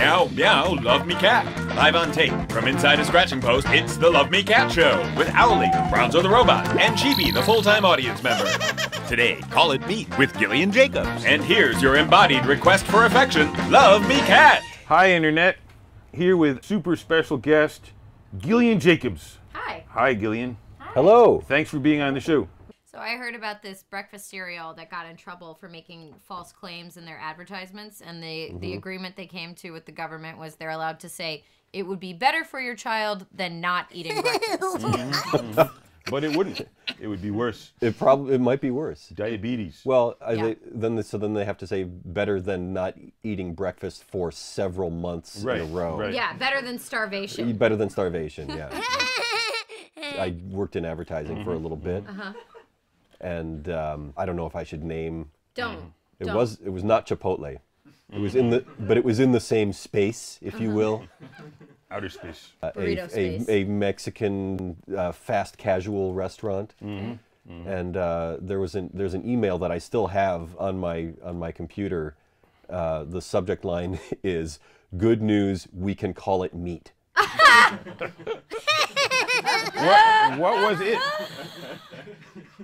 Meow, meow, love me cat. Live on tape from inside a scratching post, it's the Love Me Cat Show with Owlie, Bronzo the Robot, and Cheapy, the full-time audience member. Today, call it Meet with Gillian Jacobs. And here's your embodied request for affection, Love Me Cat. Hi, Internet. Here with super special guest, Gillian Jacobs. Hi. Hi, Gillian. Hi. Hello. Thanks for being on the show. So I heard about this breakfast cereal that got in trouble for making false claims in their advertisements, and the agreement they came to with the government was they're allowed to say it would be better for your child than not eating breakfast. But it wouldn't. It would be worse. It might be worse. Diabetes. Well, Yeah. then they have to say better than not eating breakfast for several months in a row. Right. Yeah, better than starvation. Better than starvation. Yeah. I worked in advertising for a little bit, and I don't know if I should name. Don't. It was not Chipotle. It was but it was in the same space, if you will. Outer space. Burrito space. A Mexican fast casual restaurant, and there's an email that I still have on my computer. The subject line is "Good news, we can call it meat." What was it?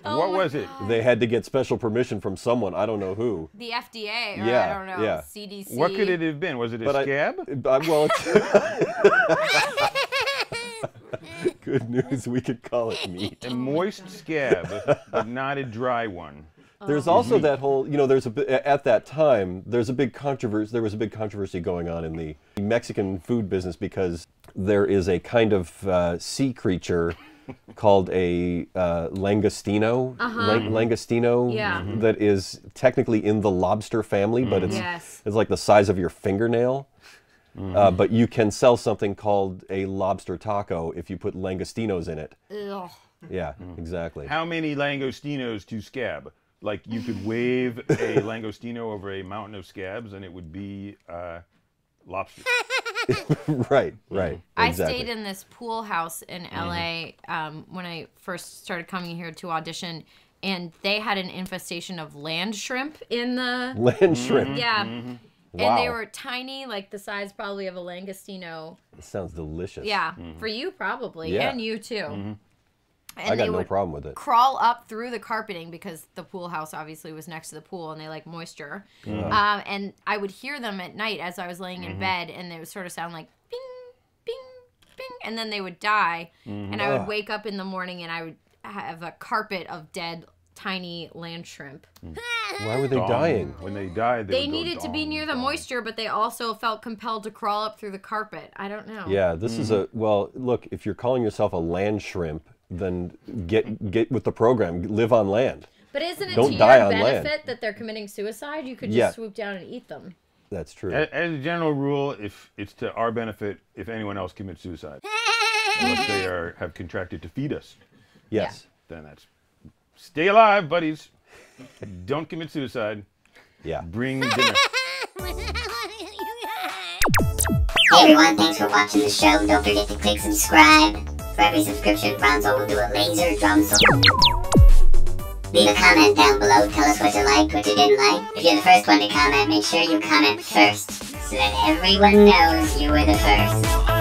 What was it? They had to get special permission from someone. I don't know who. The FDA, or Yeah, I don't know, yeah. CDC. What could it have been? Was it a scab? Well, good news, we could call it meat. A moist scab, but not a dry one. There's also that whole, at that time, there was a big controversy going on in the Mexican food business because there is a kind of sea creature called a langostino, that is technically in the lobster family, but it's like the size of your fingernail. But you can sell something called a lobster taco if you put langostinos in it. Ugh. Yeah, exactly. How many langostinos to scab? Like you could wave a langostino over a mountain of scabs and it would be lobster. Right. Exactly. I stayed in this pool house in LA when I first started coming here to audition, and they had an infestation of land shrimp in the... Land shrimp. Yeah. Wow. And they were tiny, like the size probably of a langostino. It sounds delicious. Yeah, for you probably, Yeah. and you too. And I got they no would problem with it. crawl up through the carpeting because the pool house obviously was next to the pool and they like moisture. And I would hear them at night as I was laying in bed, and they would sort of sound like bing, bing, bing, and then they would die. And I would wake up in the morning and I would have a carpet of dead tiny land shrimp. Why were they dying? When they died, They needed to be near the moisture, but they also felt compelled to crawl up through the carpet. I don't know. Yeah, this is well, look, if you're calling yourself a land shrimp, then get with the program. Live on land. But isn't it Don't to your die on benefit land. that they're committing suicide? You could just Yeah. swoop down and eat them. That's true. As a general rule, if it's to our benefit, if anyone else commits suicide, unless they have contracted to feed us, Yes. then that's stay alive, buddies. Don't commit suicide. Yeah. Bring dinner. Hey everyone, thanks for watching the show. Don't forget to click subscribe. For every subscription, Bronzo will do a laser drum solo. Leave a comment down below. Tell us what you liked, what you didn't like. If you're the first one to comment, make sure you comment first, so that everyone knows you were the first.